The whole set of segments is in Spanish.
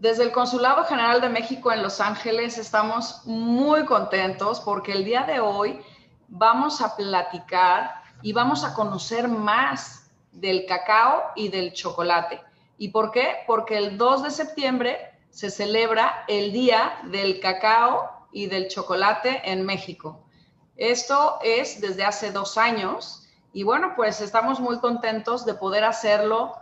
Desde el Consulado General de México en Los Ángeles estamos muy contentos porque el día de hoy vamos a platicar y vamos a conocer más del cacao y del chocolate. ¿Y por qué? Porque el 2 de septiembre se celebra el Día del Cacao y del Chocolate en México. Esto es desde hace 2 años y bueno, pues estamos muy contentos de poder hacerlo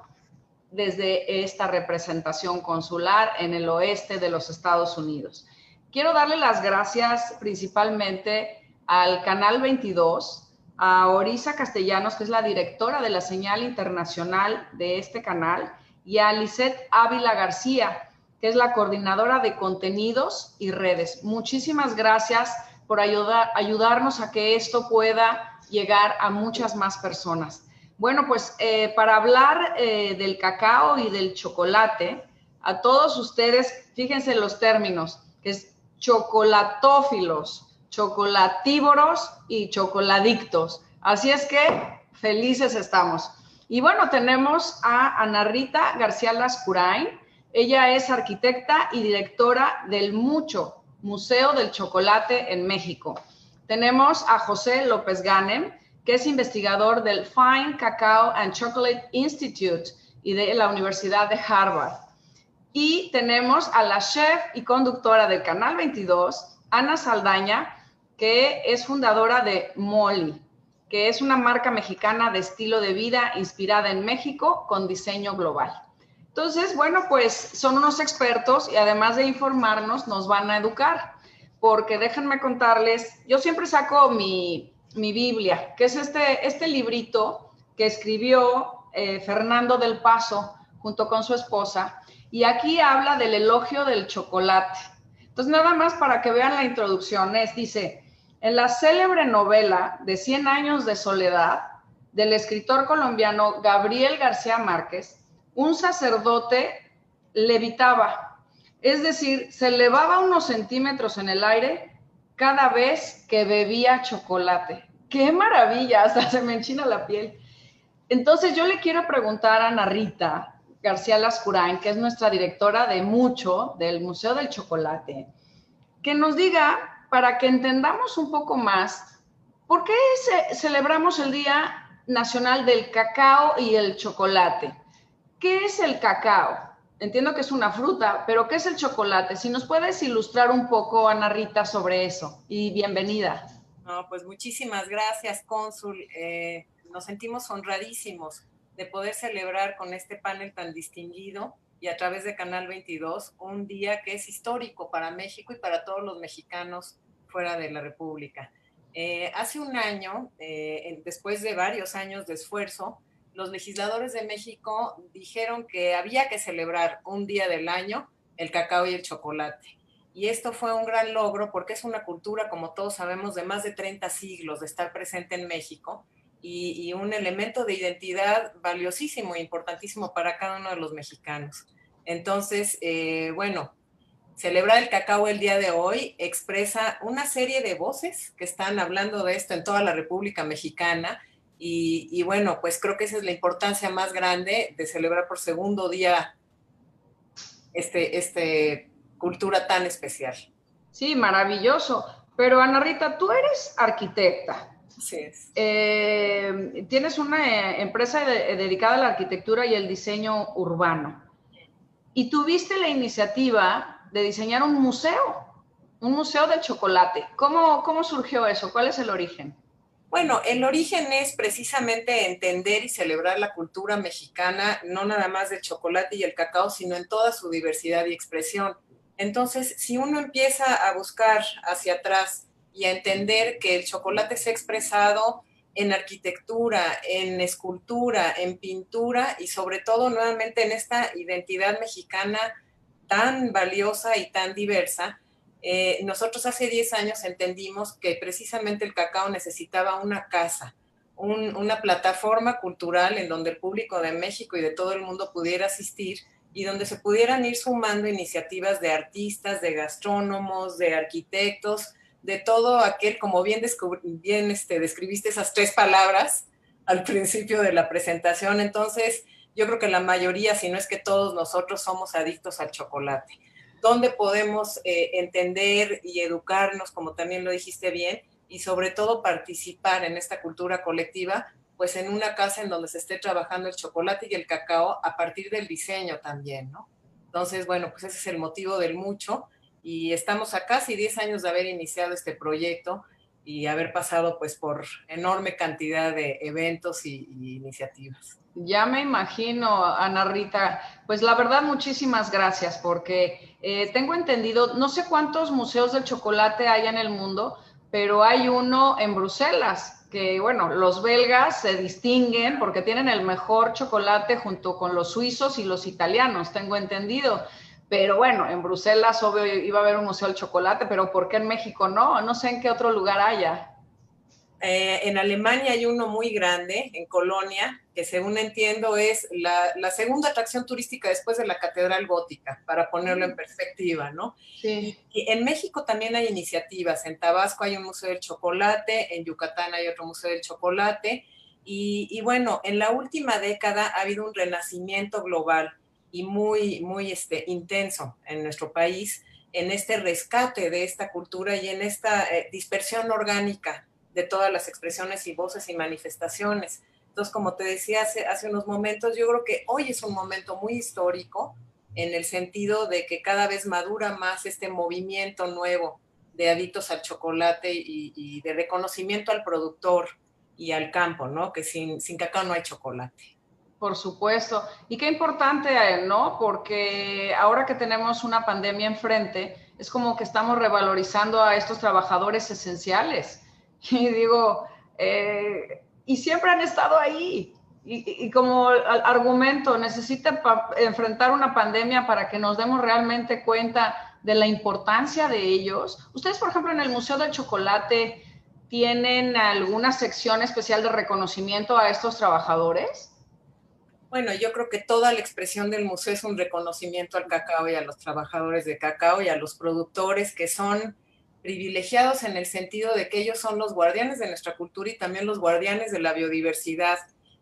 desde esta representación consular en el oeste de los Estados Unidos. Quiero darle las gracias principalmente al Canal 22, a Orisa Castellanos, que es la directora de la señal internacional de este canal, y a Lisette Ávila García, que es la coordinadora de contenidos y redes. Muchísimas gracias por ayudarnos a que esto pueda llegar a muchas más personas. Bueno, pues para hablar del cacao y del chocolate, a todos ustedes, fíjense los términos, que es chocolatófilos, chocolatívoros y chocoladictos. Así es que felices estamos. Y bueno, tenemos a Ana Rita García Lascurain. Ella es arquitecta y directora del MUCHO, Museo del Chocolate en México. Tenemos a José López Ganem, que es investigador del Fine Cacao and Chocolate Institute y de la Universidad de Harvard. Y tenemos a la chef y conductora del Canal 22, Ana Saldaña, que es fundadora de Molly, que es una marca mexicana de estilo de vida inspirada en México con diseño global. Entonces, bueno, pues son unos expertos y además de informarnos, nos van a educar, porque déjenme contarles, yo siempre saco mi Biblia, que es este librito que escribió Fernando del Paso junto con su esposa, y aquí habla del elogio del chocolate. Entonces, nada más para que vean la introducción, dice, en la célebre novela de 100 años de soledad del escritor colombiano Gabriel García Márquez, un sacerdote levitaba, es decir, se elevaba unos centímetros en el aire cada vez que bebía chocolate. ¡Qué maravilla! Hasta se me enchina la piel. Entonces yo le quiero preguntar a Ana Rita García Lascurain, que es nuestra directora de MUCHO, del Museo del Chocolate, que nos diga, para que entendamos un poco más, ¿por qué celebramos el Día Nacional del Cacao y el Chocolate? ¿Qué es el cacao? Entiendo que es una fruta, pero ¿qué es el chocolate? Si nos puedes ilustrar un poco, Ana Rita, sobre eso. Y bienvenida. No, pues muchísimas gracias, cónsul. Nos sentimos honradísimos de poder celebrar con este panel tan distinguido y a través de Canal 22 un día que es histórico para México y para todos los mexicanos fuera de la República. Hace un año, después de varios años de esfuerzo, los legisladores de México dijeron que había que celebrar un día del año el cacao y el chocolate. Y esto fue un gran logro porque es una cultura, como todos sabemos, de más de 30 siglos de estar presente en México y un elemento de identidad valiosísimo e importantísimo para cada uno de los mexicanos. Entonces, bueno, celebrar el cacao el día de hoy expresa una serie de voces que están hablando de esto en toda la República Mexicana y bueno, pues creo que esa es la importancia más grande de celebrar por segundo día cultura tan especial. Sí, maravilloso. Pero Ana Rita, tú eres arquitecta. Así es. Tienes una empresa dedicada a la arquitectura y el diseño urbano. Y tuviste la iniciativa de diseñar un museo del chocolate. ¿Cómo surgió eso? ¿Cuál es el origen? Bueno, el origen es precisamente entender y celebrar la cultura mexicana, no nada más del chocolate y el cacao, sino en toda su diversidad y expresión. Entonces, si uno empieza a buscar hacia atrás y a entender que el chocolate se ha expresado en arquitectura, en escultura, en pintura y sobre todo nuevamente en esta identidad mexicana tan valiosa y tan diversa, nosotros hace 10 años entendimos que precisamente el cacao necesitaba una casa, una plataforma cultural en donde el público de México y de todo el mundo pudiera asistir y donde se pudieran ir sumando iniciativas de artistas, de gastrónomos, de arquitectos, de todo aquel, como bien describiste esas 3 palabras al principio de la presentación. Entonces, yo creo que la mayoría, si no es que todos nosotros, somos adictos al chocolate. ¿Dónde podemos entender y educarnos, como también lo dijiste bien, y sobre todo participar en esta cultura colectiva? Pues en una casa en donde se esté trabajando el chocolate y el cacao a partir del diseño también, ¿no? Entonces, bueno, pues ese es el motivo del mucho, y estamos a casi 10 años de haber iniciado este proyecto y haber pasado pues por enorme cantidad de eventos y iniciativas. Ya me imagino, Ana Rita. Pues la verdad, muchísimas gracias, porque tengo entendido, no sé cuántos museos del chocolate hay en el mundo, pero hay uno en Bruselas, que bueno, los belgas se distinguen porque tienen el mejor chocolate junto con los suizos y los italianos, tengo entendido. Pero bueno, en Bruselas, obvio, iba a haber un museo del chocolate, pero ¿por qué en México no? No sé en qué otro lugar haya. En Alemania hay uno muy grande, en Colonia, que según entiendo es la segunda atracción turística después de la Catedral Gótica, para ponerlo en perspectiva, ¿no? Sí. Y en México también hay iniciativas. En Tabasco hay un Museo del Chocolate, en Yucatán hay otro Museo del Chocolate. Y bueno, en la última década ha habido un renacimiento global y muy intenso en nuestro país, en este rescate de esta cultura y en esta dispersión orgánica de todas las expresiones y voces y manifestaciones. Entonces, como te decía hace unos momentos, yo creo que hoy es un momento muy histórico en el sentido de que cada vez madura más este movimiento nuevo de adictos al chocolate y de reconocimiento al productor y al campo, ¿no? Que sin cacao no hay chocolate. Por supuesto. Y qué importante, ¿no? Porque ahora que tenemos una pandemia enfrente, es como que estamos revalorizando a estos trabajadores esenciales. Y digo, y siempre han estado ahí. Y como argumento, necesita enfrentar una pandemia para que nos demos realmente cuenta de la importancia de ellos. Ustedes, por ejemplo, en el Museo del Chocolate, ¿tienen alguna sección especial de reconocimiento a estos trabajadores? Bueno, yo creo que toda la expresión del museo es un reconocimiento al cacao y a los trabajadores de cacao y a los productores, que son privilegiados en el sentido de que ellos son los guardianes de nuestra cultura y también los guardianes de la biodiversidad.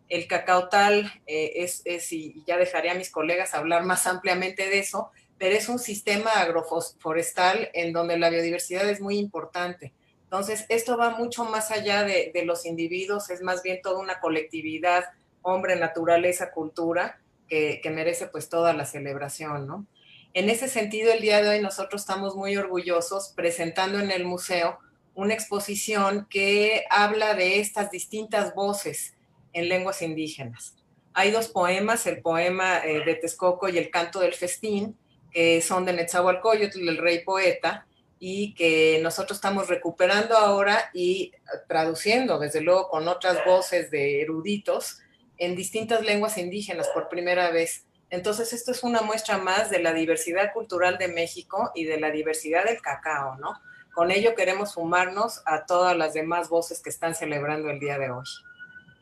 El cacao tal y ya dejaré a mis colegas hablar más ampliamente de eso, pero es un sistema agroforestal en donde la biodiversidad es muy importante. Entonces, esto va mucho más allá de los individuos, es más bien toda una colectividad, hombre, naturaleza, cultura, que merece pues toda la celebración, ¿no? En ese sentido, el día de hoy nosotros estamos muy orgullosos presentando en el museo una exposición que habla de estas distintas voces en lenguas indígenas. Hay dos poemas, el poema de Texcoco y el canto del festín, que son de Netzahualcóyotl, el rey poeta, y que nosotros estamos recuperando ahora y traduciendo, desde luego, con otras voces de eruditos en distintas lenguas indígenas por primera vez. Entonces, esto es una muestra más de la diversidad cultural de México y de la diversidad del cacao, ¿no? Con ello queremos sumarnos a todas las demás voces que están celebrando el día de hoy.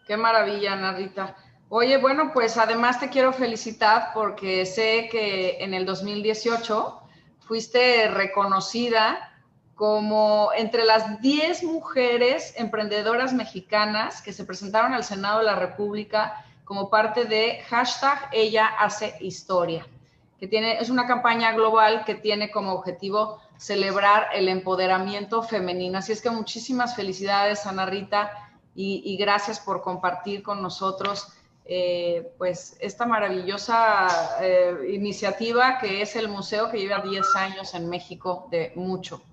Qué maravilla, Ana Rita. Oye, bueno, pues además te quiero felicitar porque sé que en el 2018 fuiste reconocida como entre las 10 mujeres emprendedoras mexicanas que se presentaron al Senado de la República como parte de hashtag Ella Hace Historia, que es una campaña global que tiene como objetivo celebrar el empoderamiento femenino. Así es que muchísimas felicidades, Ana Rita, y gracias por compartir con nosotros pues esta maravillosa iniciativa que es el museo, que lleva 10 años en México de mucho.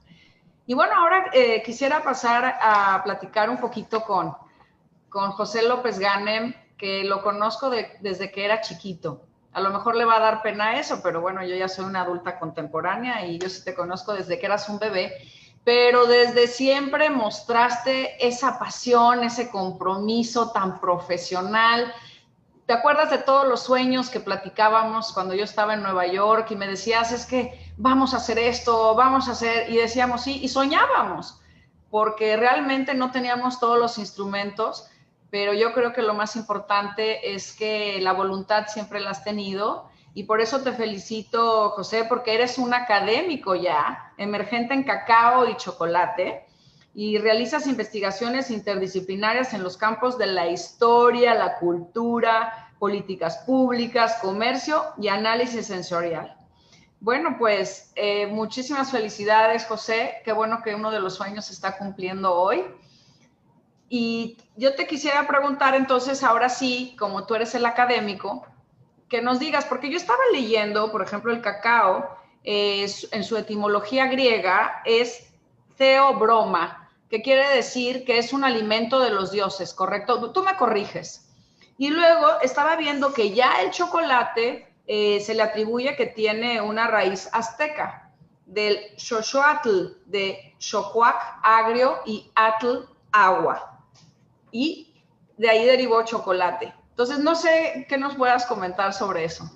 Y bueno, ahora quisiera pasar a platicar un poquito con José López Ganem, que lo conozco desde que era chiquito. A lo mejor le va a dar pena eso, pero bueno, yo ya soy una adulta contemporánea y yo sí te conozco desde que eras un bebé, pero desde siempre mostraste esa pasión, ese compromiso tan profesional. ¿Te acuerdas de todos los sueños que platicábamos cuando yo estaba en Nueva York y me decías, es que vamos a hacer esto, vamos a hacer, y decíamos sí, y soñábamos, porque realmente no teníamos todos los instrumentos, pero yo creo que lo más importante es que la voluntad siempre la has tenido, y por eso te felicito, José, porque eres un académico ya, emergente en cacao y chocolate, y realizas investigaciones interdisciplinarias en los campos de la historia, la cultura, políticas públicas, comercio y análisis sensorial. Bueno, pues muchísimas felicidades, José. Qué bueno que uno de los sueños se está cumpliendo hoy. Y yo te quisiera preguntar entonces, ahora sí, como tú eres el académico, que nos digas, porque yo estaba leyendo, por ejemplo, el cacao, en su etimología griega es theobroma, que quiere decir que es un alimento de los dioses, ¿correcto? Tú me corriges. Y luego estaba viendo que ya el chocolate se le atribuye que tiene una raíz azteca, del xochoatl, de xocuac, agrio, y atl, agua. Y de ahí derivó chocolate. Entonces, no sé qué nos puedas comentar sobre eso.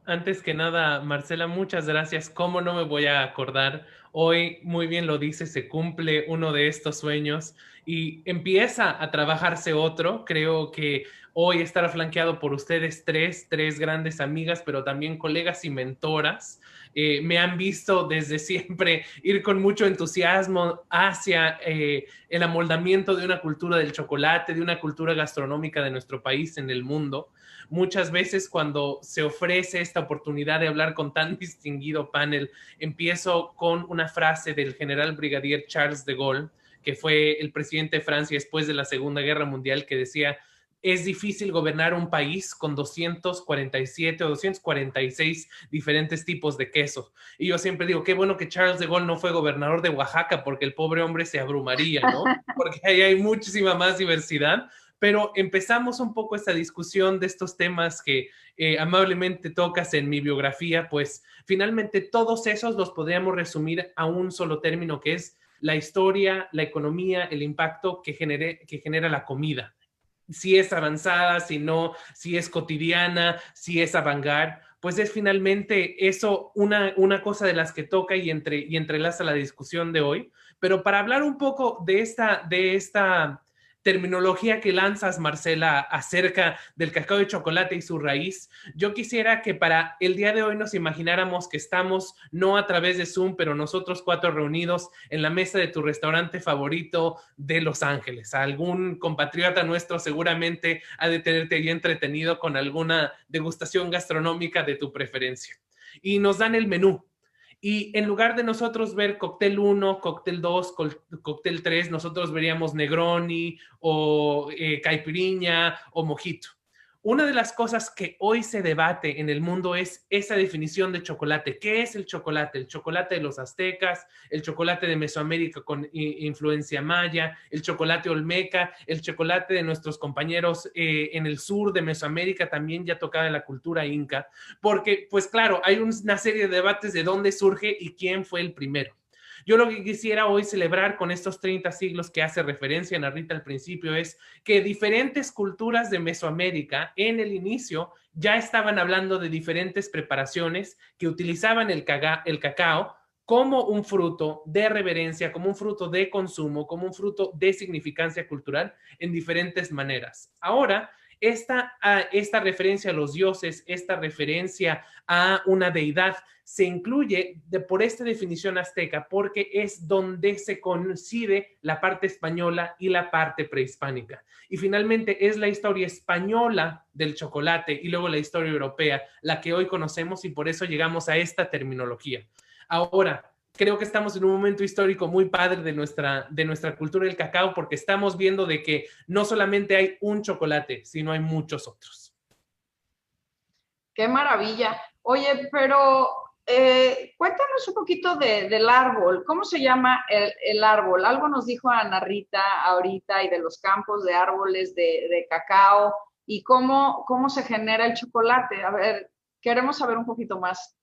Antes que nada, Marcela, muchas gracias. ¿Cómo no me voy a acordar? Hoy, muy bien lo dice, se cumple uno de estos sueños y empieza a trabajarse otro. Creo que hoy estará flanqueado por ustedes tres grandes amigas, pero también colegas y mentoras. Me han visto desde siempre ir con mucho entusiasmo hacia el amoldamiento de una cultura del chocolate, de una cultura gastronómica de nuestro país en el mundo. Muchas veces cuando se ofrece esta oportunidad de hablar con tan distinguido panel, empiezo con una frase del general brigadier Charles de Gaulle, que fue el presidente de Francia después de la Segunda Guerra Mundial, que decía: es difícil gobernar un país con 247 o 246 diferentes tipos de queso. Y yo siempre digo, qué bueno que Charles de Gaulle no fue gobernador de Oaxaca, porque el pobre hombre se abrumaría, ¿no? Porque ahí hay muchísima más diversidad. Pero empezamos un poco esta discusión de estos temas que amablemente tocas en mi biografía, pues finalmente todos esos los podríamos resumir a un solo término, que es la historia, la economía, el impacto que genera la comida. Si es avanzada, si no, si es cotidiana, si es avant-garde, pues es finalmente eso una cosa de las que toca y entrelaza la discusión de hoy. Pero para hablar un poco de esta terminología que lanzas, Marcela, acerca del cacao de chocolate y su raíz, yo quisiera que para el día de hoy nos imagináramos que estamos no a través de Zoom, pero nosotros cuatro reunidos en la mesa de tu restaurante favorito de Los Ángeles. Algún compatriota nuestro seguramente ha de tenerte ahí entretenido con alguna degustación gastronómica de tu preferencia. Y nos dan el menú. Y en lugar de nosotros ver cóctel 1, cóctel 2, cóctel 3, nosotros veríamos Negroni o caipirinha o mojito. Una de las cosas que hoy se debate en el mundo es esa definición de chocolate. ¿Qué es el chocolate? El chocolate de los aztecas, el chocolate de Mesoamérica con influencia maya, el chocolate olmeca, el chocolate de nuestros compañeros en el sur de Mesoamérica, también ya tocada la cultura inca, porque pues claro, hay una serie de debates de dónde surge y quién fue el primero. Yo lo que quisiera hoy celebrar con estos 30 siglos que hace referencia Narrita al principio es que diferentes culturas de Mesoamérica en el inicio ya estaban hablando de diferentes preparaciones que utilizaban el cacao como un fruto de reverencia, como un fruto de consumo, como un fruto de significancia cultural en diferentes maneras. Ahora, esta referencia a los dioses, esta referencia a una deidad, se incluye por esta definición azteca porque es donde se coincide la parte española y la parte prehispánica. Y finalmente es la historia española del chocolate y luego la historia europea la que hoy conocemos y por eso llegamos a esta terminología. Ahora, creo que estamos en un momento histórico muy padre de nuestra cultura del cacao porque estamos viendo de que no solamente hay un chocolate, sino hay muchos otros. ¡Qué maravilla! Oye, pero cuéntanos un poquito del árbol. ¿Cómo se llama el árbol? Algo nos dijo Ana Rita ahorita y de los campos de árboles de cacao y cómo se genera el chocolate. A ver, queremos saber un poquito más.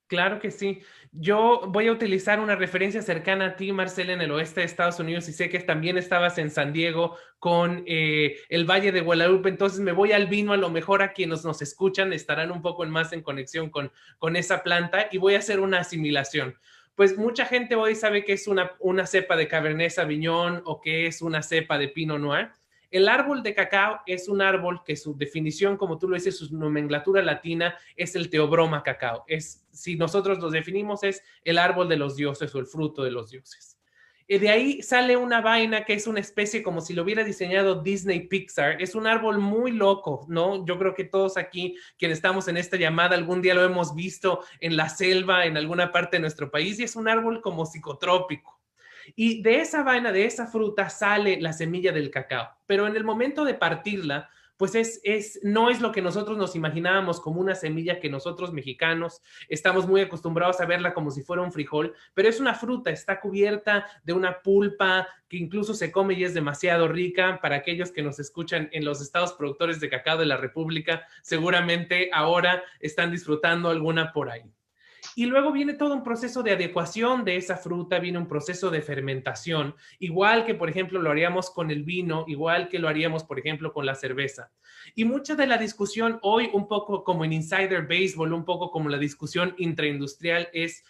Claro que sí. Yo voy a utilizar una referencia cercana a ti, Marcela, en el oeste de Estados Unidos y sé que también estabas en San Diego con el Valle de Guadalupe, entonces me voy al vino, a lo mejor a quienes nos escuchan estarán un poco más en conexión con esa planta y voy a hacer una asimilación. Pues mucha gente hoy sabe que es una cepa de Cabernet Sauvignon o que es una cepa de Pinot Noir. El árbol de cacao es un árbol que su definición, como tú lo dices, su nomenclatura latina es el Theobroma cacao. Si nosotros los definimos, es el árbol de los dioses o el fruto de los dioses. De ahí sale una vaina que es una especie como si lo hubiera diseñado Disney Pixar. Es un árbol muy loco, ¿no? Yo creo que todos aquí, quienes estamos en esta llamada, algún día lo hemos visto en la selva, en alguna parte de nuestro país, y es un árbol como psicotrópico. Y de esa vaina, de esa fruta, sale la semilla del cacao. Pero en el momento de partirla, pues no es lo que nosotros nos imaginábamos como una semilla que nosotros mexicanos estamos muy acostumbrados a verla como si fuera un frijol, pero es una fruta, está cubierta de una pulpa que incluso se come y es demasiado rica. Para aquellos que nos escuchan en los estados productores de cacao de la República, seguramente ahora están disfrutando alguna por ahí. Y luego viene todo un proceso de adecuación de esa fruta, viene un proceso de fermentación, igual que, por ejemplo, lo haríamos con el vino, igual que lo haríamos, por ejemplo, con la cerveza. Y mucha de la discusión hoy, un poco como en Insider Baseball, un poco como la discusión intraindustrial, es: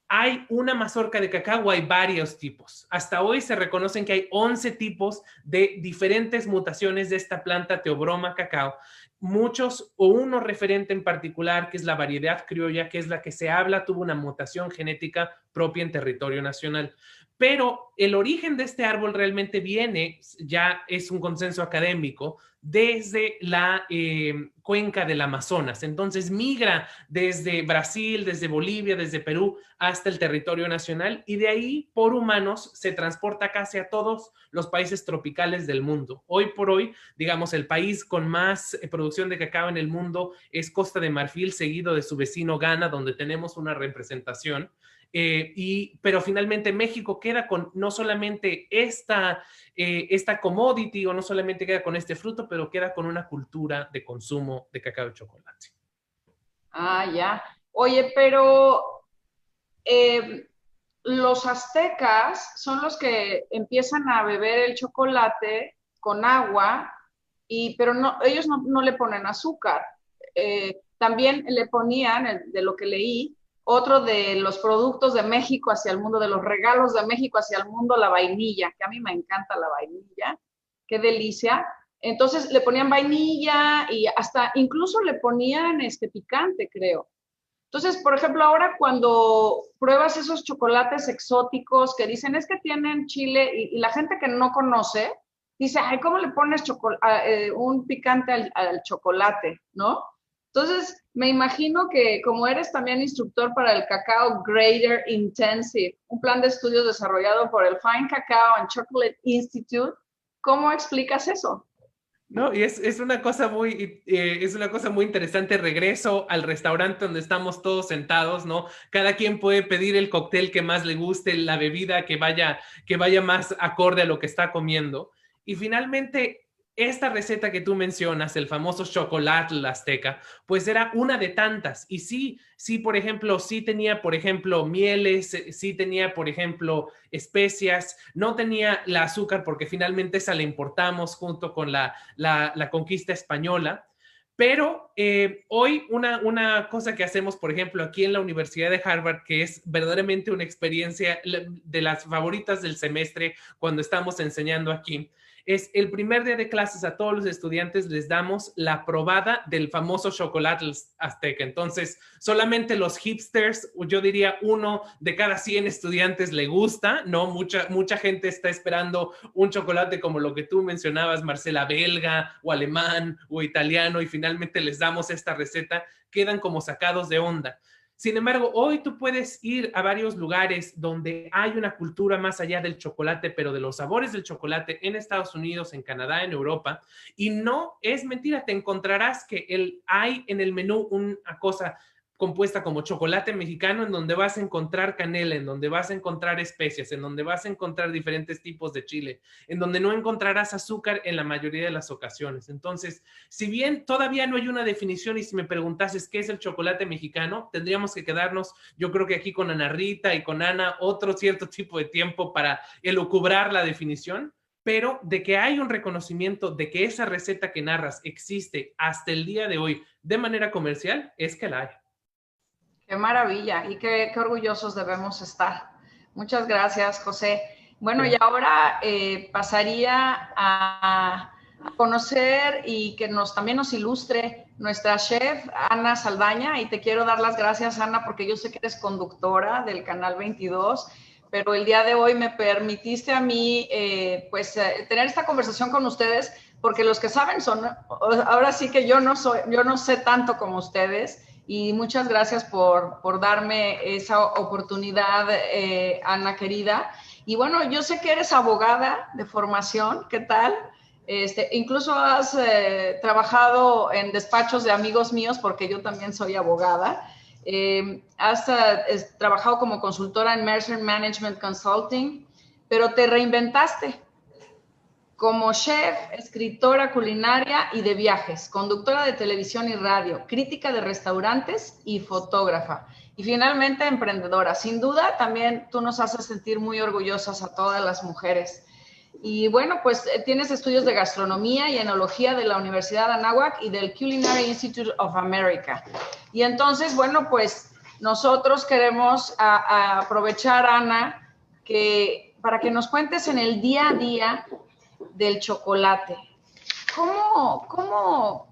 ¿hay una mazorca de cacao? Hay varios tipos. Hasta hoy se reconocen que hay 11 tipos de diferentes mutaciones de esta planta Theobroma cacao. Muchos o uno referente en particular, que es la variedad criolla, que es la que se habla, tuvo una mutación genética propia en territorio nacional. Pero el origen de este árbol realmente viene, ya es un consenso académico, desde la cuenca del Amazonas. Entonces migra desde Brasil, desde Bolivia, desde Perú hasta el territorio nacional, y de ahí por humanos se transporta casi a todos los países tropicales del mundo. Hoy por hoy, digamos, el país con más producción de cacao en el mundo es Costa de Marfil, seguido de su vecino Ghana, donde tenemos una representación. Pero finalmente México queda con no solamente esta commodity, o no solamente queda con este fruto, pero queda con una cultura de consumo de cacao y chocolate. Ah, ya. Oye, pero los aztecas son los que empiezan a beber el chocolate con agua, pero no, ellos no le ponen azúcar. También le ponían, de lo que leí, otro de los productos de México hacia el mundo, de los regalos de México hacia el mundo, la vainilla, que a mí me encanta la vainilla, qué delicia. Entonces le ponían vainilla y hasta incluso le ponían picante, creo. Entonces, por ejemplo, ahora cuando pruebas esos chocolates exóticos que dicen es que tienen chile, y la gente que no conoce dice, ay, ¿cómo le pones un picante al chocolate? ¿No? Entonces, me imagino que como eres también instructor para el Cacao Grader Intensive, un plan de estudios desarrollado por el Fine Cacao and Chocolate Institute, ¿cómo explicas eso? No, y es una cosa muy interesante. Regreso al restaurante donde estamos todos sentados, ¿no? Cada quien puede pedir el cóctel que más le guste, la bebida que vaya más acorde a lo que está comiendo. Y finalmente, esta receta que tú mencionas, el famoso chocolate azteca, pues era una de tantas. Y sí, por ejemplo, sí tenía, por ejemplo, mieles, sí tenía, por ejemplo, especias, no tenía la azúcar porque finalmente esa la importamos junto con la conquista española. Pero hoy una cosa que hacemos, por ejemplo, aquí en la Universidad de Harvard, que es verdaderamente una experiencia de las favoritas del semestre cuando estamos enseñando aquí, es el primer día de clases a todos los estudiantes les damos la probada del famoso chocolate azteca. Entonces, solamente los hipsters, yo diría 1 de cada 100 estudiantes le gusta, ¿no? Mucha gente está esperando un chocolate como lo que tú mencionabas, Marcela, belga o alemán o italiano, y finalmente les damos esta receta, quedan como sacados de onda. Sin embargo, hoy tú puedes ir a varios lugares donde hay una cultura más allá del chocolate, pero de los sabores del chocolate, en Estados Unidos, en Canadá, en Europa, y no es mentira, te encontrarás que hay en el menú una cosa compuesta como chocolate mexicano, en donde vas a encontrar canela, en donde vas a encontrar especias, en donde vas a encontrar diferentes tipos de chile, en donde no encontrarás azúcar en la mayoría de las ocasiones. Entonces, si bien todavía no hay una definición, y si me preguntases qué es el chocolate mexicano, tendríamos que quedarnos, yo creo que aquí con Ana Rita y con Ana, otro cierto tipo de tiempo para elucubrar la definición, pero de que hay un reconocimiento de que esa receta que narras existe hasta el día de hoy de manera comercial, es que la hay. Qué maravilla y qué orgullosos debemos estar. Muchas gracias, José. Bueno, y ahora pasaría a conocer y que también nos ilustre nuestra chef, Ana Saldaña, y te quiero dar las gracias, Ana, porque yo sé que eres conductora del Canal 22, pero el día de hoy me permitiste a mí tener esta conversación con ustedes, porque los que saben ahora sí que yo no sé tanto como ustedes, y muchas gracias por darme esa oportunidad, Ana querida. Y bueno, yo sé que eres abogada de formación, ¿qué tal? Incluso has trabajado en despachos de amigos míos, porque yo también soy abogada. Has trabajado como consultora en Mercer Management Consulting, pero te reinventaste como chef, escritora culinaria y de viajes, conductora de televisión y radio, crítica de restaurantes y fotógrafa. Y finalmente emprendedora. Sin duda, también tú nos haces sentir muy orgullosas a todas las mujeres. Y bueno, pues tienes estudios de gastronomía y enología de la Universidad de Anáhuac y del Culinary Institute of America. Y entonces, bueno, pues nosotros queremos aprovechar, Ana, para que nos cuentes en el día a día del chocolate. ¿Cómo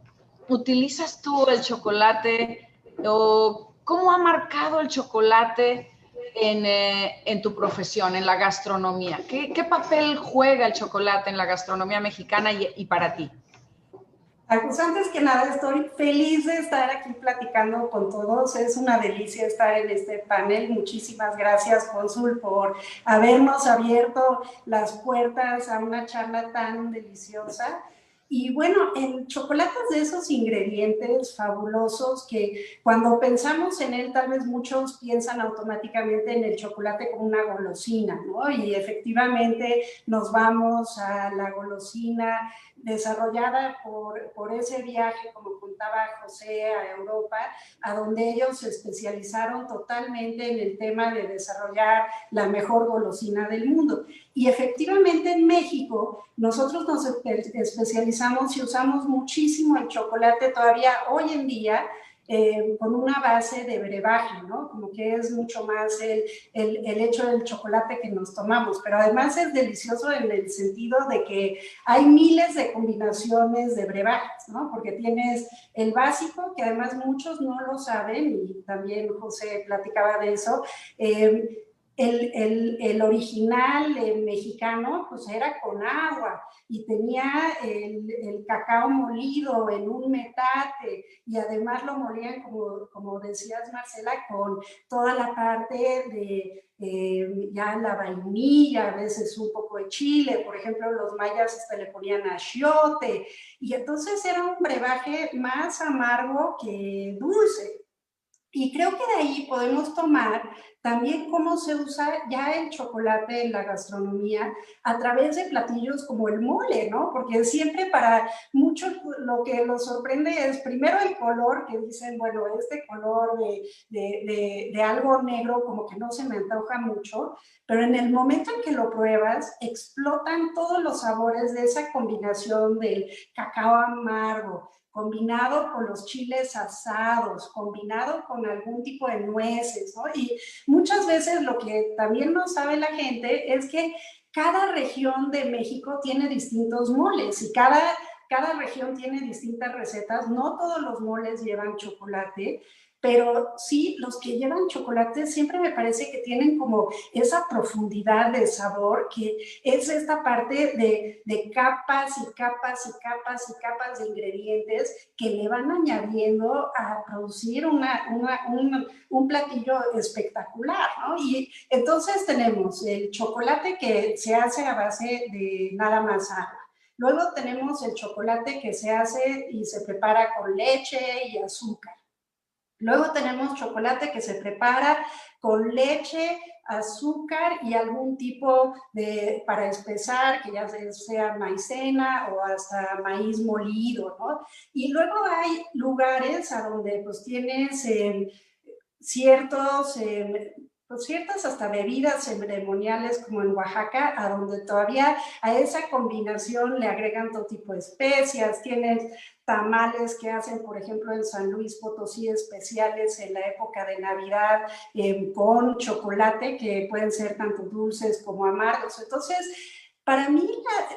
utilizas tú el chocolate o cómo ha marcado el chocolate en tu profesión, en la gastronomía? ¿Qué papel juega el chocolate en la gastronomía mexicana y para ti? Pues antes que nada estoy feliz de estar aquí platicando con todos, es una delicia estar en este panel. Muchísimas gracias, Cónsul, por habernos abierto las puertas a una charla tan deliciosa. Y bueno, el chocolate es de esos ingredientes fabulosos que cuando pensamos en él, tal vez muchos piensan automáticamente en el chocolate como una golosina, ¿no? Y efectivamente nos vamos a la golosina desarrollada por ese viaje, como contaba José, a Europa, a donde ellos se especializaron totalmente en el tema de desarrollar la mejor golosina del mundo. Y efectivamente en México nosotros nos especializamos y usamos muchísimo el chocolate todavía hoy en día, con una base de brebaje, ¿no? Como que es mucho más el hecho del chocolate que nos tomamos, pero además es delicioso en el sentido de que hay miles de combinaciones de brebajes, ¿no? Porque tienes el básico, que además muchos no lo saben, y también José platicaba de eso, el original mexicano pues era con agua y tenía el cacao molido en un metate y además lo molían, como decías Marcela, con toda la parte de ya la vainilla, a veces un poco de chile, por ejemplo los mayas hasta le ponían achiote, y entonces era un brebaje más amargo que dulce. Y creo que de ahí podemos tomar también cómo se usa ya el chocolate en la gastronomía a través de platillos como el mole, ¿no? Porque siempre para muchos lo que los sorprende es primero el color, que dicen, bueno, este color de algo negro como que no se me antoja mucho, pero en el momento en que lo pruebas, explotan todos los sabores de esa combinación del cacao amargo, combinado con los chiles asados, combinado con algún tipo de nueces, ¿no? Y muchas veces lo que también no sabe la gente es que cada región de México tiene distintos moles y cada región tiene distintas recetas. No todos los moles llevan chocolate, pero sí, los que llevan chocolate siempre me parece que tienen como esa profundidad de sabor, que es esta parte de capas y capas y capas y capas de ingredientes que le van añadiendo a producir un platillo espectacular, ¿no? Y entonces tenemos el chocolate que se hace a base de nada más agua. Luego tenemos el chocolate que se hace y se prepara con leche y azúcar. Luego tenemos chocolate que se prepara con leche, azúcar y algún tipo para espesar, que ya sea maicena o hasta maíz molido, ¿no? Y luego hay lugares a donde pues tienes ciertas hasta bebidas ceremoniales como en Oaxaca, a donde todavía a esa combinación le agregan todo tipo de especias. Tienes tamales que hacen, por ejemplo, en San Luis Potosí, especiales en la época de Navidad, con chocolate, que pueden ser tanto dulces como amargos. Entonces, Para mí,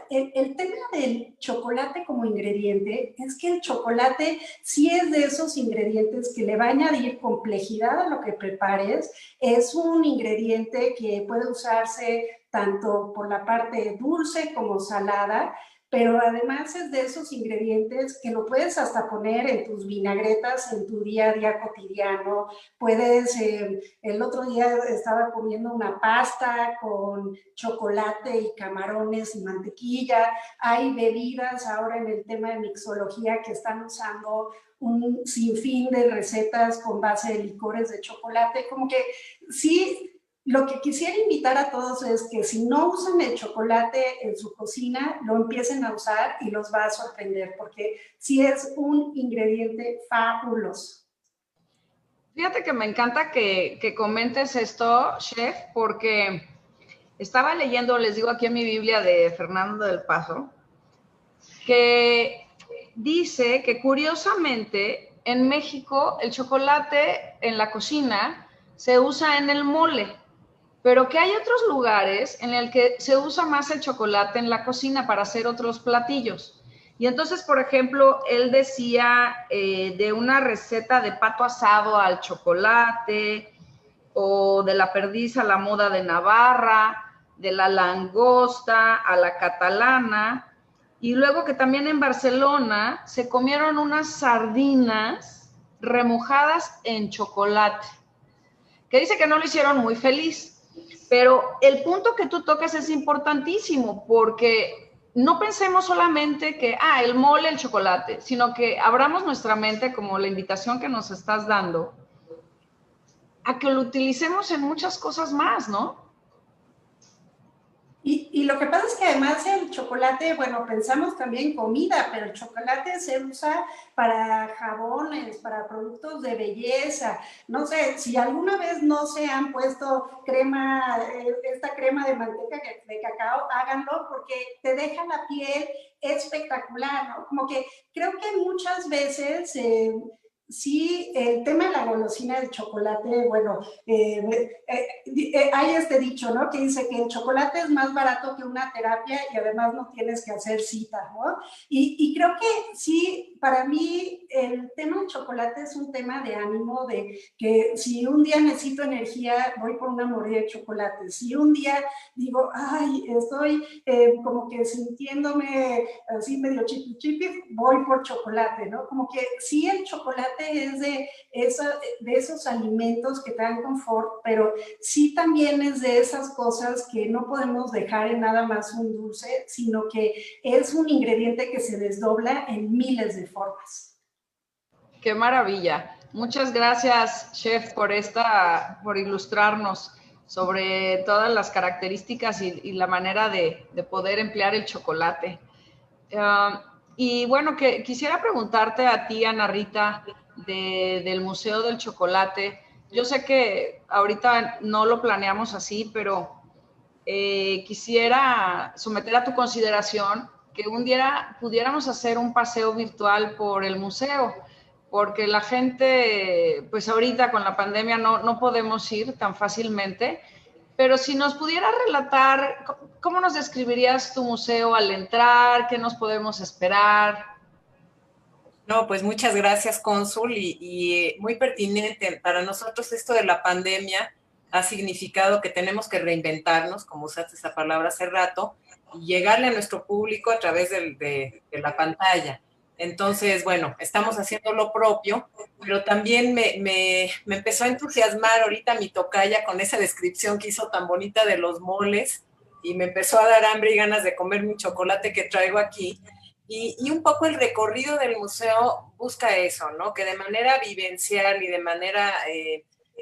el tema del chocolate como ingrediente es que el chocolate sí es de esos ingredientes que le va a añadir complejidad a lo que prepares. Es un ingrediente que puede usarse tanto por la parte dulce como salada, pero además es de esos ingredientes que lo puedes hasta poner en tus vinagretas en tu día a día cotidiano. Puedes, el otro día estaba comiendo una pasta con chocolate y camarones y mantequilla. Hay bebidas ahora en el tema de mixología que están usando un sinfín de recetas con base de licores de chocolate. Como que sí, lo que quisiera invitar a todos es que si no usan el chocolate en su cocina, lo empiecen a usar y los va a sorprender, porque sí es un ingrediente fabuloso. Fíjate que me encanta que comentes esto, chef, porque estaba leyendo, les digo aquí en mi Biblia de Fernando del Paso, que dice que curiosamente en México el chocolate en la cocina se usa en el mole, pero que hay otros lugares en el que se usa más el chocolate en la cocina para hacer otros platillos. Y entonces, por ejemplo, él decía de una receta de pato asado al chocolate, o de la perdiz a la moda de Navarra, de la langosta a la catalana, y luego que también en Barcelona se comieron unas sardinas remojadas en chocolate, que dice que no lo hicieron muy feliz. Pero el punto que tú tocas es importantísimo, porque no pensemos solamente que, el mole, el chocolate, sino que abramos nuestra mente, como la invitación que nos estás dando, a que lo utilicemos en muchas cosas más, ¿no? Y lo que pasa es que además el chocolate, bueno, pensamos también comida, pero el chocolate se usa para jabones, para productos de belleza. No sé, si alguna vez no se han puesto crema, esta crema de manteca de cacao, háganlo porque te deja la piel espectacular, ¿no? Como que creo que muchas veces... sí, el tema de la golosina del chocolate, bueno, hay este dicho, ¿no? Que dice que el chocolate es más barato que una terapia y además no tienes que hacer cita, ¿no? Y creo que sí, para mí el tema del chocolate es un tema de ánimo, de que si un día necesito energía, voy por una mordida de chocolate. Si un día digo, estoy como que sintiéndome así medio chipi, voy por chocolate, ¿no? Como que sí, el chocolate es de esos alimentos que te dan confort, pero sí también es de esas cosas que no podemos dejar en nada más un dulce, sino que es un ingrediente que se desdobla en miles de formas. Qué maravilla. Muchas gracias, chef, por ilustrarnos sobre todas las características y la manera de poder emplear el chocolate. Y bueno, que quisiera preguntarte a ti, Ana Rita, del Museo del Chocolate. Yo sé que ahorita no lo planeamos así, pero quisiera someter a tu consideración que un día pudiéramos hacer un paseo virtual por el museo, porque la gente, pues ahorita con la pandemia no podemos ir tan fácilmente, pero si nos pudieras relatar, ¿cómo nos describirías tu museo al entrar? ¿Qué nos podemos esperar? No, pues muchas gracias, cónsul, y muy pertinente. Para nosotros esto de la pandemia ha significado que tenemos que reinventarnos, como usaste esa palabra hace rato, y llegarle a nuestro público a través de la pantalla. Entonces, bueno, estamos haciendo lo propio, pero también me empezó a entusiasmar ahorita mi tocaya con esa descripción que hizo tan bonita de los moles, y me empezó a dar hambre y ganas de comer mi chocolate que traigo aquí. Y un poco el recorrido del museo busca eso, ¿no? Que de manera vivencial y de manera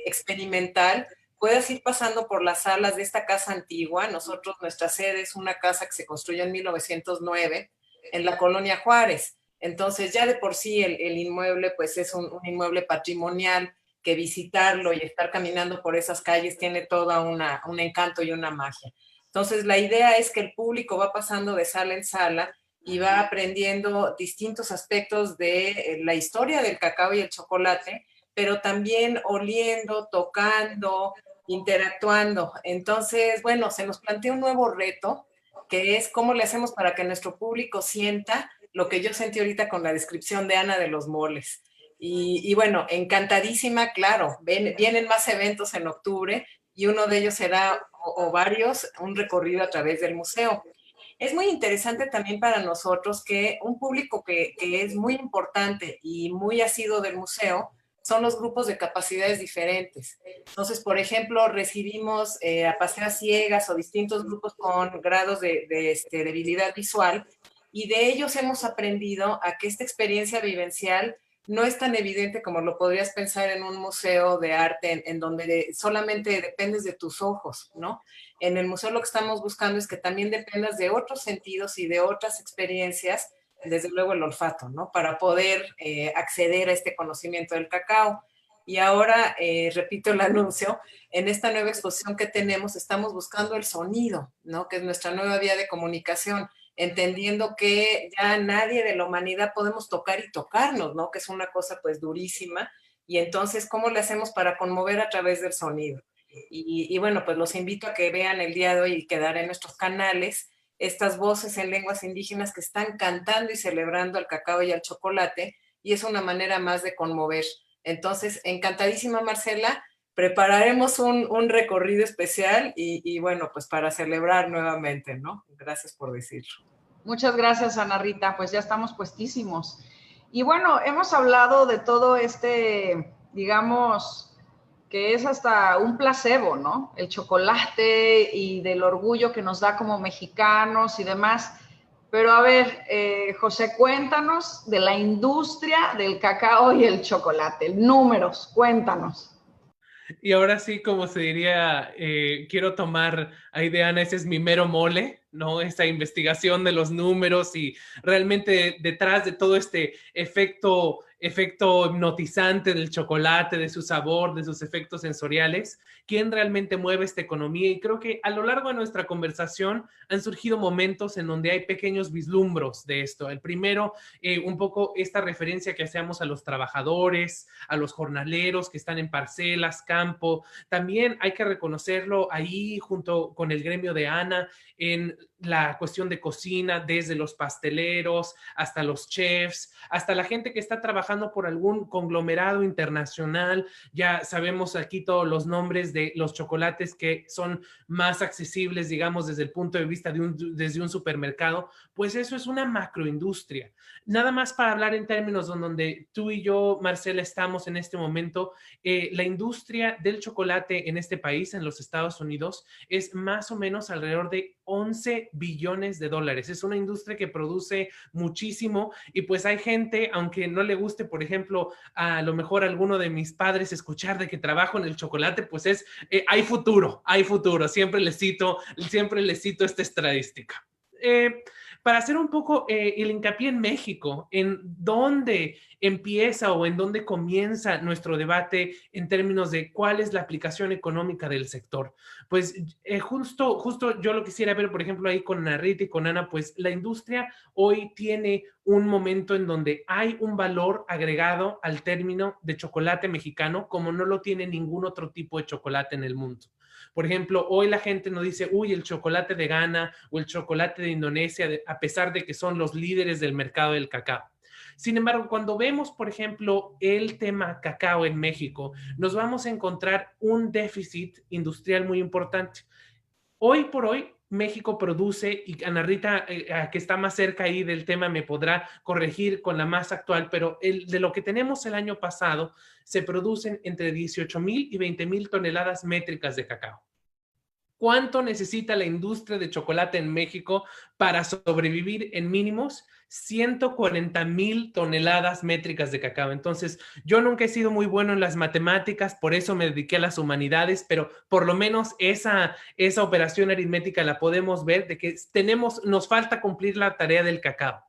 experimental puedas ir pasando por las salas de esta casa antigua. Nosotros, nuestra sede es una casa que se construyó en 1909 en la colonia Juárez. Entonces ya de por sí el inmueble pues es un inmueble patrimonial que visitarlo y estar caminando por esas calles tiene toda un encanto y una magia. Entonces la idea es que el público va pasando de sala en sala y va aprendiendo distintos aspectos de la historia del cacao y el chocolate, pero también oliendo, tocando, interactuando. Entonces, bueno, se nos plantea un nuevo reto que es cómo le hacemos para que nuestro público sienta lo que yo sentí ahorita con la descripción de Ana de los moles. Y bueno, encantadísima, claro, vienen más eventos en octubre y uno de ellos será, o varios, un recorrido a través del museo. Es muy interesante también para nosotros que un público que es muy importante y muy asiduo del museo son los grupos de capacidades diferentes. Entonces, por ejemplo, recibimos a paseas ciegas o distintos grupos con grados de debilidad visual, y de ellos hemos aprendido a que esta experiencia vivencial no es tan evidente como lo podrías pensar en un museo de arte en donde solamente dependes de tus ojos, ¿no? En el museo lo que estamos buscando es que también dependas de otros sentidos y de otras experiencias, desde luego el olfato, ¿no? Para poder acceder a este conocimiento del cacao. Y ahora, repito el anuncio, en esta nueva exposición que tenemos estamos buscando el sonido, ¿no? Que es nuestra nueva vía de comunicación, entendiendo que ya nadie de la humanidad podemos tocar y tocarnos, ¿no? Que es una cosa pues durísima. Y entonces, ¿cómo le hacemos para conmover a través del sonido? Y bueno, pues los invito a que vean el día de hoy y quedar en nuestros canales estas voces en lenguas indígenas que están cantando y celebrando al cacao y al chocolate, y es una manera más de conmover. Entonces, encantadísima, Marcela, prepararemos un recorrido especial y bueno, pues para celebrar nuevamente, ¿no? Gracias por decirlo. Muchas gracias, Ana Rita, pues ya estamos puestísimos. Y bueno, hemos hablado de todo digamos, que es hasta un placebo, ¿no? El chocolate y del orgullo que nos da como mexicanos y demás. Pero a ver, José, cuéntanos de la industria del cacao y el chocolate. Números, cuéntanos. Y ahora sí, como se diría, quiero tomar ahí de Ana, ese es mi mero mole, ¿no? Esa investigación de los números y realmente detrás de todo este efecto hipnotizante del chocolate, de su sabor, de sus efectos sensoriales, quién realmente mueve esta economía. Y creo que a lo largo de nuestra conversación han surgido momentos en donde hay pequeños vislumbros de esto. El primero, un poco esta referencia que hacemos a los trabajadores, a los jornaleros que están en parcelas, campo. También hay que reconocerlo ahí junto con el gremio de Ana en la cuestión de cocina, desde los pasteleros hasta los chefs, hasta la gente que está trabajando por algún conglomerado internacional. Ya sabemos aquí todos los nombres de los chocolates que son más accesibles, digamos, desde el punto de vista desde un supermercado. Pues eso es una macroindustria. Nada más para hablar en términos donde tú y yo, Marcela, estamos en este momento, la industria del chocolate en este país, en los Estados Unidos, es más o menos alrededor de 11 billones de dólares. Es una industria que produce muchísimo y pues hay gente, aunque no le guste, por ejemplo, a lo mejor a alguno de mis padres escuchar de que trabajo en el chocolate, pues hay futuro, siempre les cito esta estadística. Para hacer un poco el hincapié en México, en dónde empieza o en dónde comienza nuestro debate en términos de cuál es la aplicación económica del sector. Pues justo yo lo quisiera ver, por ejemplo, ahí con Ana Rita y con Ana, pues la industria hoy tiene un momento en donde hay un valor agregado al término de chocolate mexicano como no lo tiene ningún otro tipo de chocolate en el mundo. Por ejemplo, hoy la gente no dice, uy, el chocolate de Ghana o el chocolate de Indonesia, a pesar de que son los líderes del mercado del cacao. Sin embargo, cuando vemos, por ejemplo, el tema cacao en México, nos vamos a encontrar un déficit industrial muy importante. Hoy por hoy, México produce, y Ana Rita, que está más cerca ahí del tema, me podrá corregir con la más actual, pero de lo que tenemos el año pasado, se producen entre 18,000 y 20,000 toneladas métricas de cacao. ¿Cuánto necesita la industria de chocolate en México para sobrevivir en mínimos? 140,000 toneladas métricas de cacao. Entonces, yo nunca he sido muy bueno en las matemáticas, por eso me dediqué a las humanidades, pero por lo menos esa operación aritmética la podemos ver de que nos falta cumplir la tarea del cacao.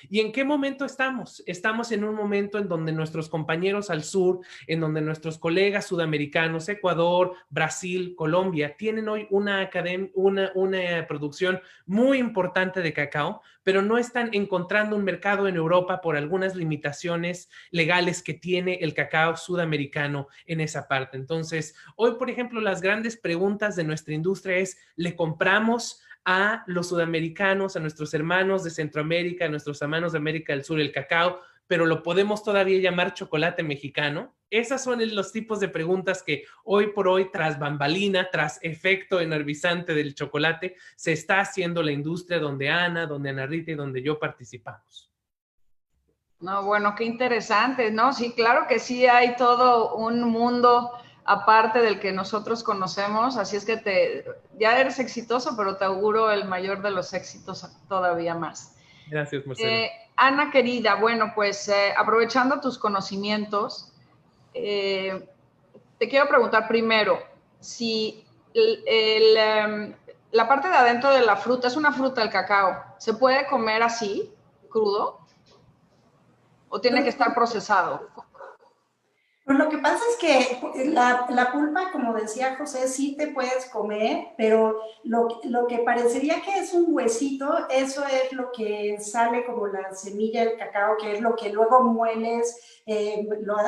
¿Y en qué momento estamos? Estamos en un momento en donde nuestros compañeros al sur, en donde nuestros colegas sudamericanos, Ecuador, Brasil, Colombia, tienen hoy una producción muy importante de cacao, pero no están encontrando un mercado en Europa por algunas limitaciones legales que tiene el cacao sudamericano en esa parte. Entonces, hoy, por ejemplo, las grandes preguntas de nuestra industria es, ¿le compramos a los sudamericanos, a nuestros hermanos de Centroamérica, a nuestros hermanos de América del Sur, el cacao, pero lo podemos todavía llamar chocolate mexicano? Esas son los tipos de preguntas que hoy por hoy, tras bambalina, tras efecto energizante del chocolate, se está haciendo la industria donde Ana, donde Ana Rita y donde yo participamos. No, bueno, qué interesante, ¿no? Sí, claro que sí, hay todo un mundo aparte del que nosotros conocemos, así es que ya eres exitoso, pero te auguro el mayor de los éxitos todavía más. Gracias, Marcela. Ana querida, bueno, pues aprovechando tus conocimientos, te quiero preguntar primero, si la parte de adentro de la fruta, es una fruta el cacao, ¿se puede comer así, crudo? ¿O tiene que estar procesado? Pues lo que pasa es que la pulpa, como decía José, sí te puedes comer, pero lo que parecería que es un huesito, eso es lo que sale como la semilla del cacao, que es lo que luego mueles.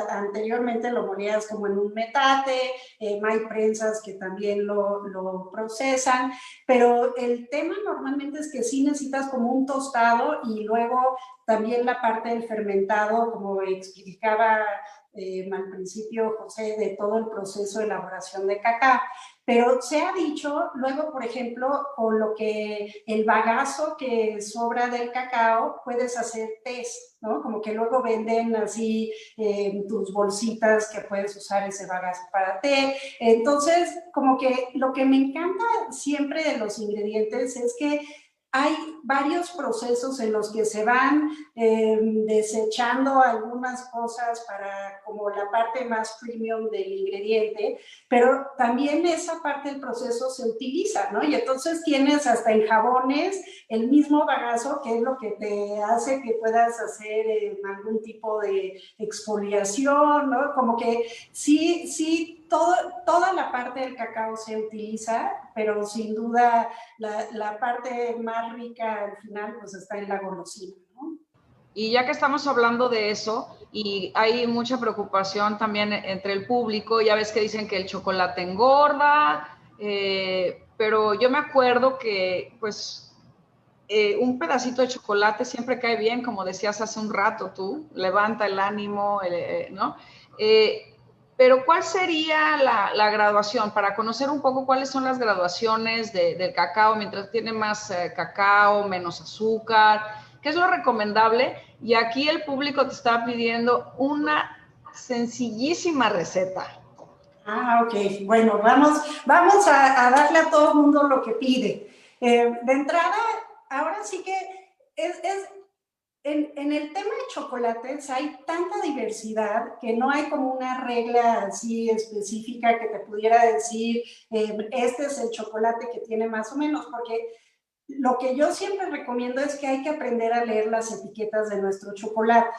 Anteriormente lo molías como en un metate, hay prensas que también lo procesan, pero el tema normalmente es que sí necesitas como un tostado y luego también la parte del fermentado, como explicaba al principio, José, de todo el proceso de elaboración de cacao. Pero se ha dicho, luego, por ejemplo, con lo que el bagazo que sobra del cacao, puedes hacer test, ¿no? Como que luego venden así tus bolsitas que puedes usar ese bagazo para té. Entonces, como que lo que me encanta siempre de los ingredientes es que hay varios procesos en los que se van desechando algunas cosas para como la parte más premium del ingrediente, pero también esa parte del proceso se utiliza, ¿no? Y entonces tienes hasta en jabones el mismo bagazo, que es lo que te hace que puedas hacer algún tipo de exfoliación, ¿no? Como que sí, toda la parte del cacao se utiliza, pero sin duda la parte más rica al final pues está en la golosina, ¿no? Y ya que estamos hablando de eso, y hay mucha preocupación también entre el público, ya ves que dicen que el chocolate engorda, pero yo me acuerdo que pues un pedacito de chocolate siempre cae bien, como decías hace un rato tú, levanta el ánimo, ¿no? Pero ¿cuál sería la graduación? Para conocer un poco cuáles son las graduaciones del cacao, mientras tiene más cacao, menos azúcar, ¿qué es lo recomendable? Y aquí el público te está pidiendo una sencillísima receta. Ah, ok. Bueno, vamos a darle a todo el mundo lo que pide. De entrada, ahora sí que en el tema de chocolates hay tanta diversidad que no hay como una regla así específica que te pudiera decir, este es el chocolate que tiene más o menos, porque lo que yo siempre recomiendo es que hay que aprender a leer las etiquetas de nuestro chocolate.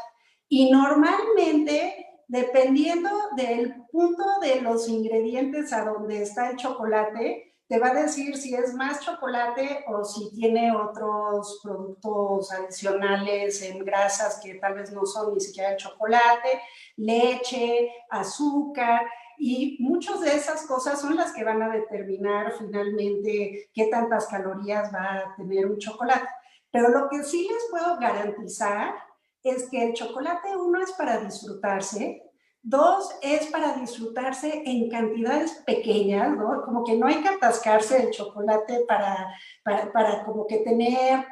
Y normalmente, dependiendo del punto de los ingredientes a donde está el chocolate, te va a decir si es más chocolate o si tiene otros productos adicionales en grasas que tal vez no son ni siquiera el chocolate, leche, azúcar. Y muchas de esas cosas son las que van a determinar finalmente qué tantas calorías va a tener un chocolate. Pero lo que sí les puedo garantizar es que el chocolate, uno, es para disfrutarse, dos, es para disfrutarse en cantidades pequeñas, ¿no? Como que no hay que atascarse el chocolate para como que tener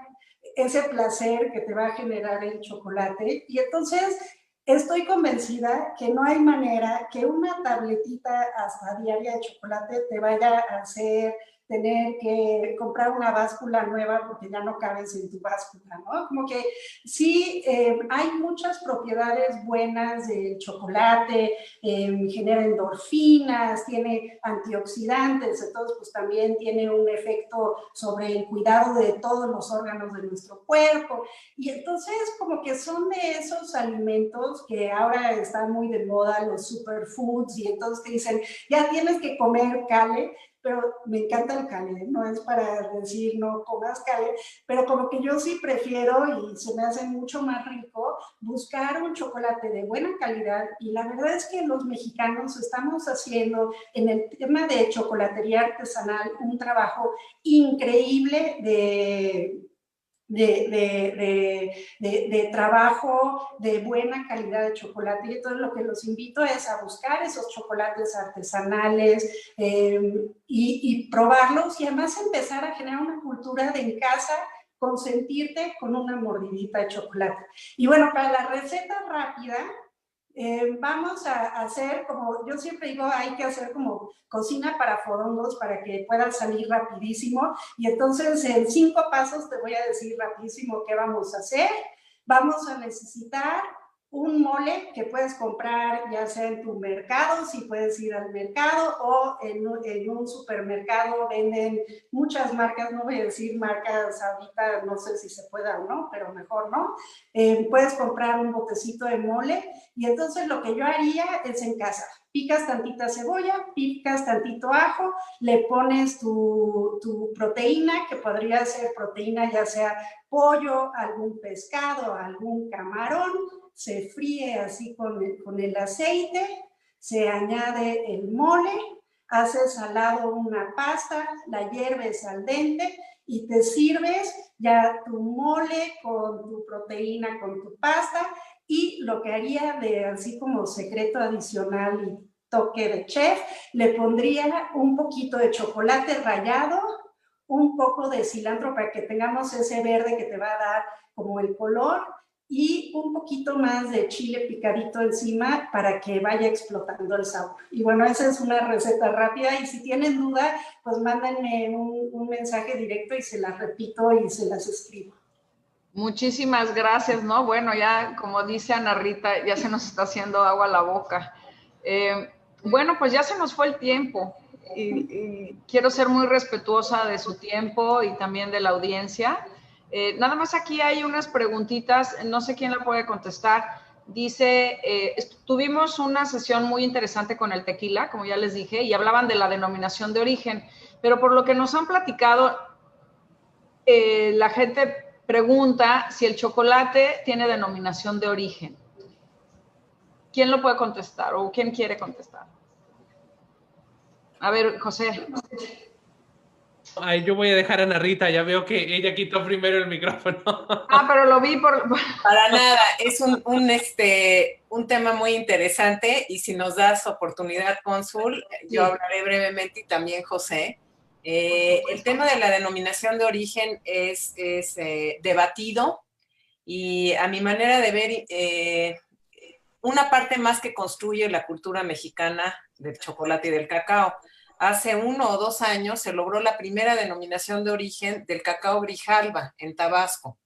ese placer que te va a generar el chocolate. Y entonces estoy convencida que no hay manera que una tabletita hasta diaria de chocolate te vaya a hacer tener que comprar una báscula nueva porque ya no cabes en tu báscula, ¿no? Como que sí, hay muchas propiedades buenas del chocolate, genera endorfinas, tiene antioxidantes, entonces pues también tiene un efecto sobre el cuidado de todos los órganos de nuestro cuerpo. Y entonces como que son de esos alimentos que ahora están muy de moda, los superfoods, y entonces te dicen, ya tienes que comer, Cale, pero me encanta el cale, no es para decir no comas cale, pero como que yo sí prefiero y se me hace mucho más rico buscar un chocolate de buena calidad, y la verdad es que los mexicanos estamos haciendo en el tema de chocolatería artesanal un trabajo increíble de trabajo de buena calidad de chocolate, y entonces lo que los invito es a buscar esos chocolates artesanales y probarlos, y además empezar a generar una cultura de en casa consentirte con una mordidita de chocolate. Y bueno, para la receta rápida, vamos a hacer, como yo siempre digo, hay que hacer como cocina para fodongos para que puedan salir rapidísimo. Y entonces en 5 pasos te voy a decir rapidísimo qué vamos a hacer. Vamos a necesitar un mole que puedes comprar ya sea en tu mercado, si puedes ir al mercado, o en un supermercado venden muchas marcas, no voy a decir marcas ahorita, no sé si se pueda o no, pero mejor no. Puedes comprar un botecito de mole, y entonces lo que yo haría es en casa. Picas tantita cebolla, picas tantito ajo, le pones tu proteína, que podría ser proteína ya sea pollo, algún pescado, algún camarón, se fríe así con el aceite, se añade el mole, haces al lado una pasta, la hierves al dente y te sirves ya tu mole con tu proteína, con tu pasta. Y lo que haría de así como secreto adicional y toque de chef, le pondría un poquito de chocolate rallado, un poco de cilantro para que tengamos ese verde que te va a dar como el color, y un poquito más de chile picadito encima para que vaya explotando el sabor. Y bueno, esa es una receta rápida, y si tienen duda, pues mándenme un mensaje directo y se las repito y se las escribo. Muchísimas gracias, ¿no? Bueno, ya como dice Ana Rita, ya se nos está haciendo agua a la boca. Bueno, pues ya se nos fue el tiempo y quiero ser muy respetuosa de su tiempo y también de la audiencia. Nada más aquí hay unas preguntitas, no sé quién la puede contestar. Dice, tuvimos una sesión muy interesante con el tequila, como ya les dije, y hablaban de la denominación de origen, pero por lo que nos han platicado, la gente pregunta si el chocolate tiene denominación de origen. ¿Quién lo puede contestar o quién quiere contestar? A ver, José. Ay, yo voy a dejar a Ana Rita, ya veo que ella quitó primero el micrófono. Pero lo vi por... Para nada, es un tema muy interesante, y si nos das oportunidad, Cónsul, yo hablaré brevemente, y también José. El tema de la denominación de origen es debatido, y a mi manera de ver, una parte más que construye la cultura mexicana del chocolate y del cacao. Hace 1 o 2 años se logró la primera denominación de origen del cacao Grijalba en Tabasco.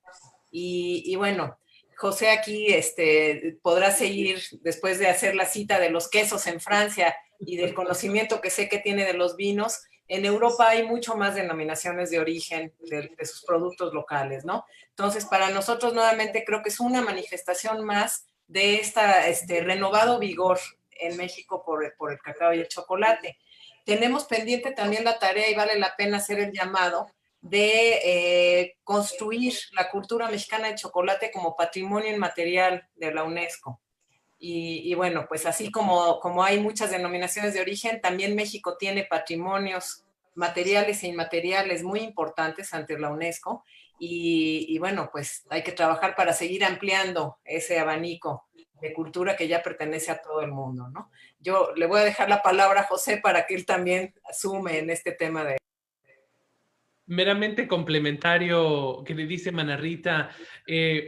Y bueno, José aquí podrá seguir después de hacer la cita de los quesos en Francia y del conocimiento que sé que tiene de los vinos. En Europa hay mucho más denominaciones de origen de sus productos locales, ¿no? Entonces, para nosotros nuevamente creo que es una manifestación más de este renovado vigor en México por el cacao y el chocolate. Tenemos pendiente también la tarea, y vale la pena hacer el llamado, de construir la cultura mexicana de chocolate como patrimonio inmaterial de la UNESCO. Y bueno, pues así como hay muchas denominaciones de origen, también México tiene patrimonios materiales e inmateriales muy importantes ante la UNESCO, y bueno, pues hay que trabajar para seguir ampliando ese abanico de cultura que ya pertenece a todo el mundo, ¿no? Yo le voy a dejar la palabra a José para que él también asume en este tema de... Meramente complementario que le dice Manarrita,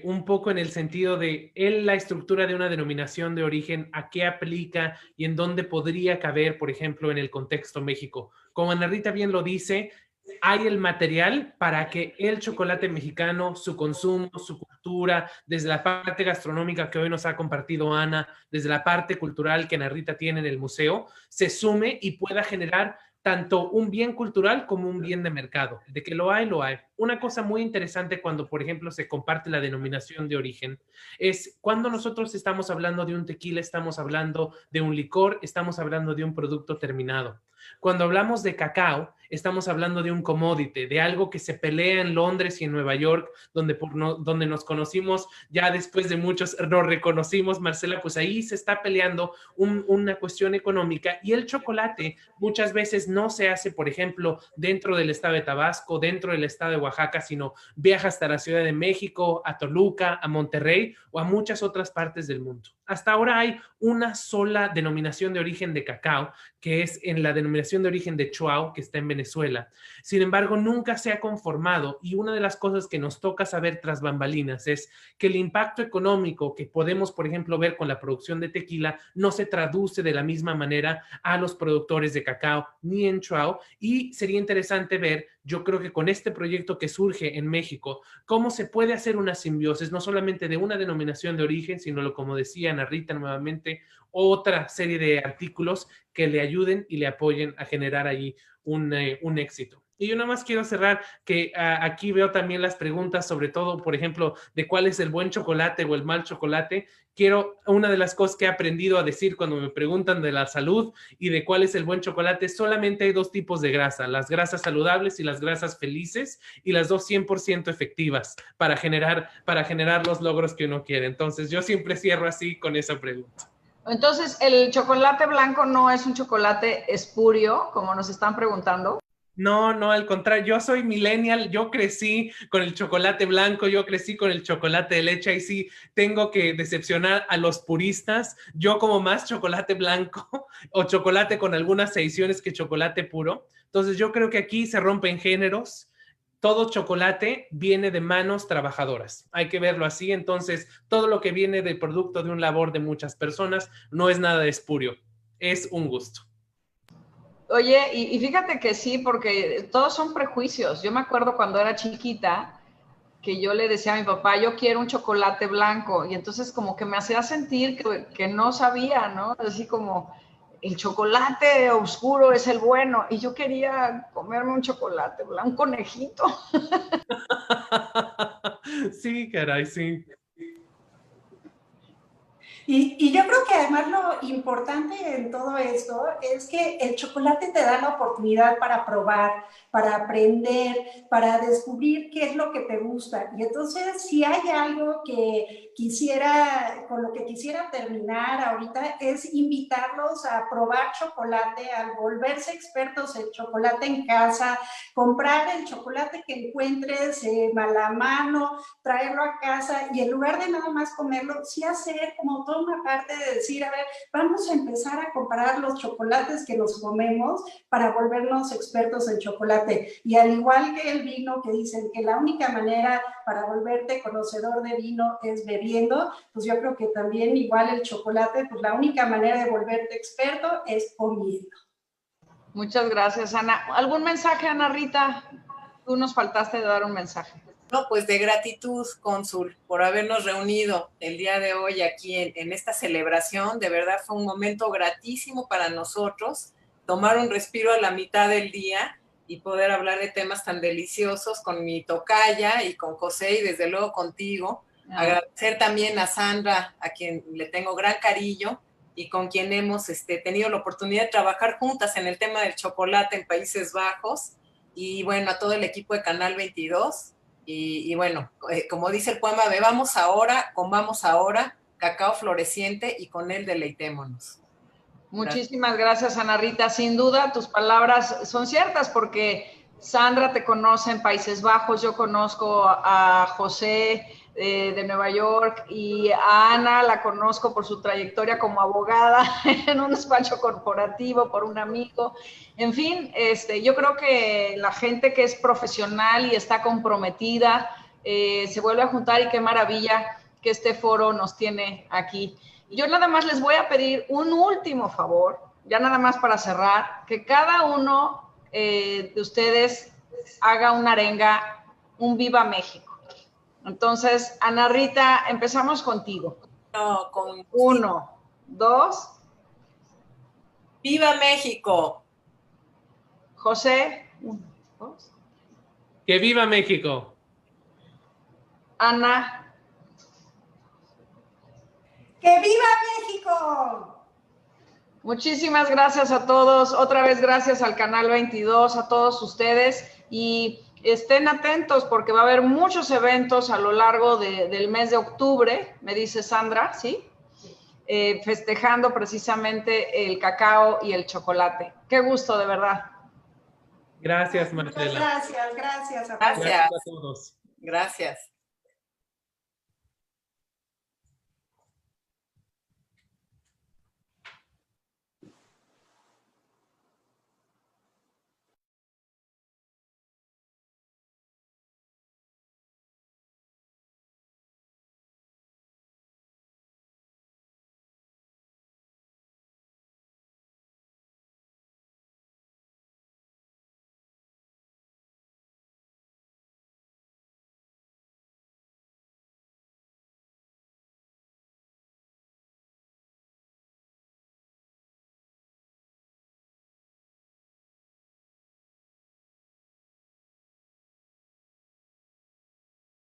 un poco en el sentido de la estructura de una denominación de origen, a qué aplica y en dónde podría caber, por ejemplo, en el contexto México. Como Manarrita bien lo dice, hay el material para que el chocolate mexicano, su consumo, su cultura, desde la parte gastronómica que hoy nos ha compartido Ana, desde la parte cultural que Narrita tiene en el museo, se sume y pueda generar tanto un bien cultural como un bien de mercado. De que lo hay, lo hay. Una cosa muy interesante cuando, por ejemplo, se comparte la denominación de origen es cuando nosotros estamos hablando de un tequila, estamos hablando de un licor, estamos hablando de un producto terminado. Cuando hablamos de cacao, estamos hablando de un commodity, de algo que se pelea en Londres y en Nueva York, donde nos conocimos ya después de muchos, nos reconocimos, Marcela, pues ahí se está peleando una cuestión económica, y el chocolate muchas veces no se hace, por ejemplo, dentro del estado de Tabasco, dentro del estado de Oaxaca, sino viaja hasta la Ciudad de México, a Toluca, a Monterrey o a muchas otras partes del mundo. Hasta ahora hay una sola denominación de origen de cacao, que es en la denominación de origen de Chuao, que está en Venezuela. Sin embargo, nunca se ha conformado, y una de las cosas que nos toca saber tras bambalinas es que el impacto económico que podemos, por ejemplo, ver con la producción de tequila no se traduce de la misma manera a los productores de cacao ni en Chuao, y sería interesante ver, yo creo que con este proyecto que surge en México, cómo se puede hacer una simbiosis, no solamente de una denominación de origen, sino, como decía Ana Rita nuevamente, otra serie de artículos que le ayuden y le apoyen a generar allí un éxito. Y yo nada más quiero cerrar que aquí veo también las preguntas, sobre todo, por ejemplo, de cuál es el buen chocolate o el mal chocolate. Una de las cosas que he aprendido a decir cuando me preguntan de la salud y de cuál es el buen chocolate, solamente hay dos tipos de grasa, las grasas saludables y las grasas felices, y las dos 100% efectivas para generar los logros que uno quiere. Entonces, yo siempre cierro así con esa pregunta. Entonces, ¿el chocolate blanco no es un chocolate espurio, como nos están preguntando? No, no, al contrario, yo soy millennial, yo crecí con el chocolate blanco, yo crecí con el chocolate de leche, y sí tengo que decepcionar a los puristas. Yo como más chocolate blanco o chocolate con algunas adiciones que chocolate puro. Entonces yo creo que aquí se rompen géneros. Todo chocolate viene de manos trabajadoras, hay que verlo así. Entonces todo lo que viene del producto de un labor de muchas personas no es nada espurio, es un gusto. Oye, y fíjate que sí, porque todos son prejuicios. Yo me acuerdo cuando era chiquita que yo le decía a mi papá, yo quiero un chocolate blanco, y entonces como que me hacía sentir que no sabía, ¿no? Así como, el chocolate oscuro es el bueno, y yo quería comerme un chocolate blanco, un conejito. Sí, caray, sí. Y yo creo que además lo importante en todo esto es que el chocolate te da la oportunidad para probar, para aprender, para descubrir qué es lo que te gusta. Y entonces, si hay algo que con lo que quisiera terminar ahorita, es invitarlos a probar chocolate, a volverse expertos en chocolate en casa, comprar el chocolate que encuentres a la mano, traerlo a casa, y en lugar de nada más comerlo, sí hacer como toda una parte de decir, a ver, vamos a empezar a comparar los chocolates que nos comemos para volvernos expertos en chocolate. Y al igual que el vino, que dicen que la única manera para volverte conocedor de vino es bebiendo, pues yo creo que también igual el chocolate, pues la única manera de volverte experto es comiendo. Muchas gracias, Ana. ¿Algún mensaje, Ana Rita? Tú nos faltaste de dar un mensaje. No, pues de gratitud, cónsul, por habernos reunido el día de hoy aquí en esta celebración. De verdad fue un momento gratísimo para nosotros, tomar un respiro a la mitad del día y poder hablar de temas tan deliciosos con mi tocaya y con José, y desde luego contigo. Agradecer también a Sandra, a quien le tengo gran cariño y con quien hemos tenido la oportunidad de trabajar juntas en el tema del chocolate en Países Bajos, y bueno, a todo el equipo de Canal 22. Y bueno, como dice el poema, bebamos ahora, comamos ahora, cacao floreciente, y con él deleitémonos. Muchísimas gracias, Ana Rita. Sin duda, tus palabras son ciertas, porque Sandra te conoce en Países Bajos, yo conozco a José de Nueva York, y a Ana la conozco por su trayectoria como abogada en un despacho corporativo, por un amigo. En fin, yo creo que la gente que es profesional y está comprometida se vuelve a juntar, y qué maravilla que este foro nos tiene aquí. Yo nada más les voy a pedir un último favor, ya nada más para cerrar, que cada uno de ustedes haga una arenga, un Viva México. Entonces, Ana Rita, empezamos contigo. No, 1, 2. ¡Viva México! José. 1, 2. ¡Que viva México! Ana. ¡Que viva México! Muchísimas gracias a todos. Otra vez gracias al Canal 22, a todos ustedes. Y estén atentos porque va a haber muchos eventos a lo largo del mes de octubre, me dice Sandra, ¿sí? Festejando precisamente el cacao y el chocolate. Qué gusto, de verdad. Gracias, Marcela. Muchas gracias, gracias. Gracias A todos. Gracias.